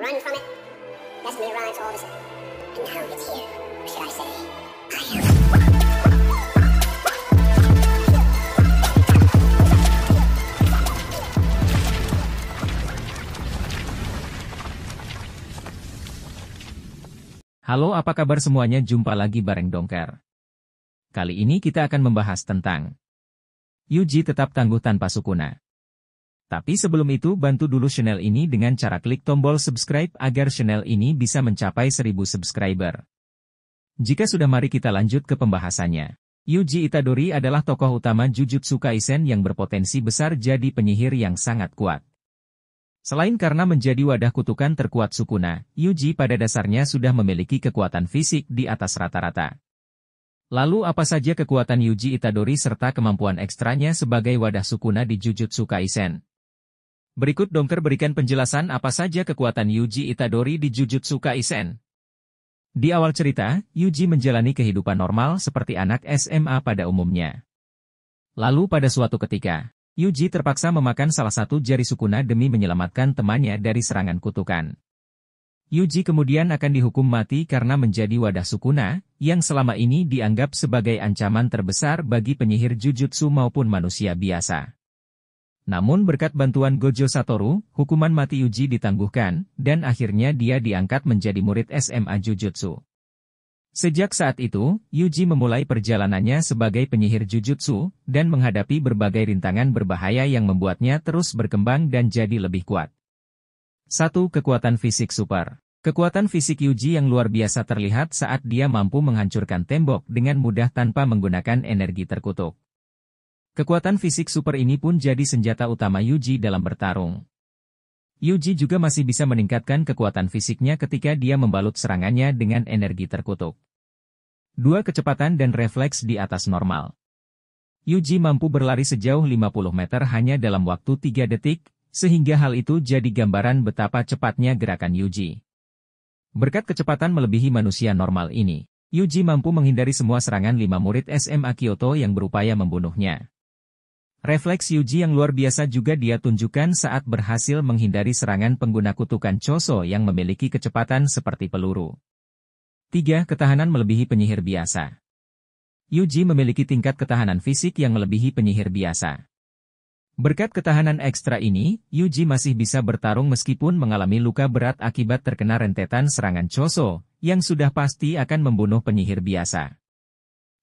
run from it, destiny arrives all of a sudden. And now it's here, or should I say, I am. Halo, apa kabar semuanya? Jumpa lagi bareng Dongker. Kali ini kita akan membahas tentang Yuji tetap tangguh tanpa Sukuna. Tapi sebelum itu, bantu dulu channel ini dengan cara klik tombol subscribe agar channel ini bisa mencapai 1000 subscriber. Jika sudah, mari kita lanjut ke pembahasannya. Yuji Itadori adalah tokoh utama Jujutsu Kaisen yang berpotensi besar jadi penyihir yang sangat kuat. Selain karena menjadi wadah kutukan terkuat Sukuna, Yuji pada dasarnya sudah memiliki kekuatan fisik di atas rata-rata. Lalu apa saja kekuatan Yuji Itadori serta kemampuan ekstranya sebagai wadah Sukuna di Jujutsu Kaisen? Berikut Dongker berikan penjelasan apa saja kekuatan Yuji Itadori di Jujutsu Kaisen. Di awal cerita, Yuji menjalani kehidupan normal seperti anak SMA pada umumnya. Lalu pada suatu ketika, Yuji terpaksa memakan salah satu jari Sukuna demi menyelamatkan temannya dari serangan kutukan. Yuji kemudian akan dihukum mati karena menjadi wadah Sukuna, yang selama ini dianggap sebagai ancaman terbesar bagi penyihir Jujutsu maupun manusia biasa. Namun berkat bantuan Gojo Satoru, hukuman mati Yuji ditangguhkan, dan akhirnya dia diangkat menjadi murid SMA Jujutsu. Sejak saat itu, Yuji memulai perjalanannya sebagai penyihir Jujutsu, dan menghadapi berbagai rintangan berbahaya yang membuatnya terus berkembang dan jadi lebih kuat. 1. Kekuatan fisik super. Kekuatan fisik Yuji yang luar biasa terlihat saat dia mampu menghancurkan tembok dengan mudah tanpa menggunakan energi terkutuk. Kekuatan fisik super ini pun jadi senjata utama Yuji dalam bertarung. Yuji juga masih bisa meningkatkan kekuatan fisiknya ketika dia membalut serangannya dengan energi terkutuk. 2. Kecepatan dan refleks di atas normal. Yuji mampu berlari sejauh 50 meter hanya dalam waktu 3 detik, sehingga hal itu jadi gambaran betapa cepatnya gerakan Yuji. Berkat kecepatan melebihi manusia normal ini, Yuji mampu menghindari semua serangan 5 murid SMA Kyoto yang berupaya membunuhnya. Refleks Yuji yang luar biasa juga dia tunjukkan saat berhasil menghindari serangan pengguna kutukan Choso yang memiliki kecepatan seperti peluru. 3. Ketahanan melebihi penyihir biasa. Yuji memiliki tingkat ketahanan fisik yang melebihi penyihir biasa. Berkat ketahanan ekstra ini, Yuji masih bisa bertarung meskipun mengalami luka berat akibat terkena rentetan serangan Choso, yang sudah pasti akan membunuh penyihir biasa.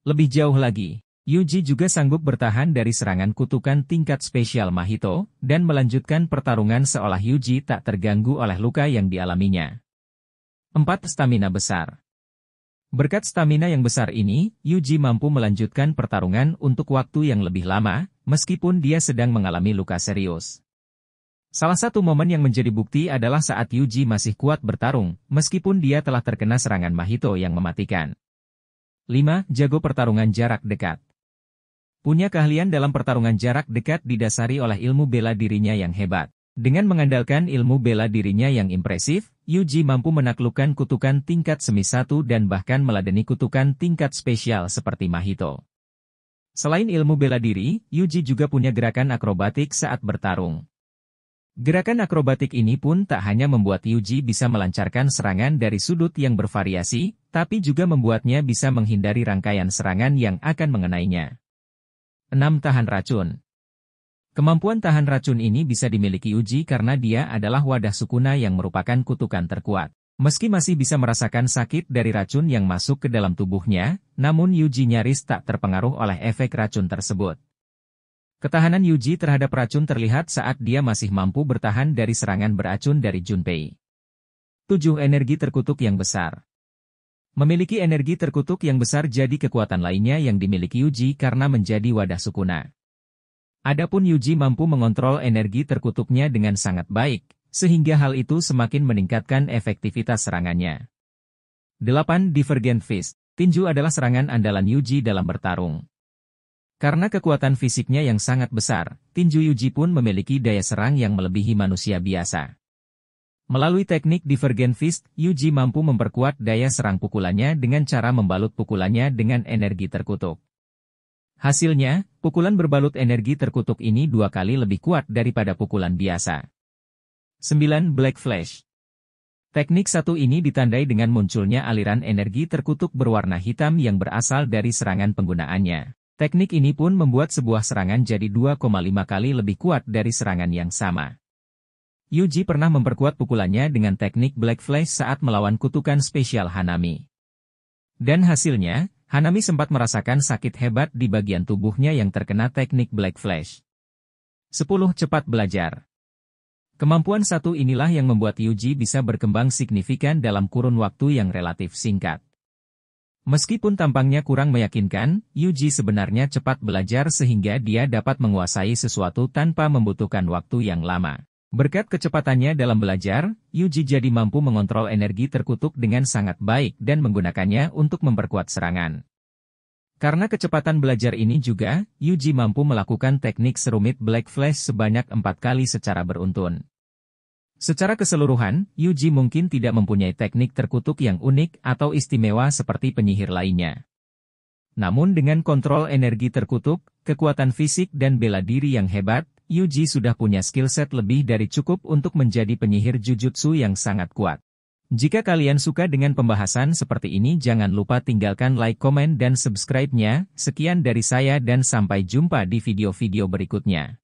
Lebih jauh lagi, Yuji juga sanggup bertahan dari serangan kutukan tingkat spesial Mahito, dan melanjutkan pertarungan seolah Yuji tak terganggu oleh luka yang dialaminya. 4. Stamina besar. Berkat stamina yang besar ini, Yuji mampu melanjutkan pertarungan untuk waktu yang lebih lama, meskipun dia sedang mengalami luka serius. Salah satu momen yang menjadi bukti adalah saat Yuji masih kuat bertarung, meskipun dia telah terkena serangan Mahito yang mematikan. 5. Jago pertarungan jarak dekat. Punya keahlian dalam pertarungan jarak dekat didasari oleh ilmu bela dirinya yang hebat. Dengan mengandalkan ilmu bela dirinya yang impresif, Yuji mampu menaklukkan kutukan tingkat semi 1 dan bahkan meladeni kutukan tingkat spesial seperti Mahito. Selain ilmu bela diri, Yuji juga punya gerakan akrobatik saat bertarung. Gerakan akrobatik ini pun tak hanya membuat Yuji bisa melancarkan serangan dari sudut yang bervariasi, tapi juga membuatnya bisa menghindari rangkaian serangan yang akan mengenainya. 6. Tahan racun. Kemampuan tahan racun ini bisa dimiliki Yuji karena dia adalah wadah Sukuna yang merupakan kutukan terkuat. Meski masih bisa merasakan sakit dari racun yang masuk ke dalam tubuhnya, namun Yuji nyaris tak terpengaruh oleh efek racun tersebut. Ketahanan Yuji terhadap racun terlihat saat dia masih mampu bertahan dari serangan beracun dari Junpei. 7. Energi terkutuk yang besar. Memiliki energi terkutuk yang besar jadi kekuatan lainnya yang dimiliki Yuji karena menjadi wadah Sukuna. Adapun Yuji mampu mengontrol energi terkutuknya dengan sangat baik, sehingga hal itu semakin meningkatkan efektivitas serangannya. 8. Divergent Fist. Tinju adalah serangan andalan Yuji dalam bertarung. Karena kekuatan fisiknya yang sangat besar, tinju Yuji pun memiliki daya serang yang melebihi manusia biasa. Melalui teknik Divergent Fist, Yuji mampu memperkuat daya serang pukulannya dengan cara membalut pukulannya dengan energi terkutuk. Hasilnya, pukulan berbalut energi terkutuk ini 2 kali lebih kuat daripada pukulan biasa. 9. Black Flash. Teknik satu ini ditandai dengan munculnya aliran energi terkutuk berwarna hitam yang berasal dari serangan penggunaannya. Teknik ini pun membuat sebuah serangan jadi 2,5 kali lebih kuat dari serangan yang sama. Yuji pernah memperkuat pukulannya dengan teknik Black Flash saat melawan kutukan spesial Hanami. Dan hasilnya, Hanami sempat merasakan sakit hebat di bagian tubuhnya yang terkena teknik Black Flash. 10. Cepat belajar. Kemampuan satu inilah yang membuat Yuji bisa berkembang signifikan dalam kurun waktu yang relatif singkat. Meskipun tampangnya kurang meyakinkan, Yuji sebenarnya cepat belajar sehingga dia dapat menguasai sesuatu tanpa membutuhkan waktu yang lama. Berkat kecepatannya dalam belajar, Yuji jadi mampu mengontrol energi terkutuk dengan sangat baik dan menggunakannya untuk memperkuat serangan. Karena kecepatan belajar ini juga, Yuji mampu melakukan teknik serumit Black Flash sebanyak 4 kali secara beruntun. Secara keseluruhan, Yuji mungkin tidak mempunyai teknik terkutuk yang unik atau istimewa seperti penyihir lainnya. Namun dengan kontrol energi terkutuk, kekuatan fisik dan bela diri yang hebat, Yuji sudah punya skill set lebih dari cukup untuk menjadi penyihir jujutsu yang sangat kuat. Jika kalian suka dengan pembahasan seperti ini, jangan lupa tinggalkan like, komen, dan subscribe-nya. Sekian dari saya dan sampai jumpa di video-video berikutnya.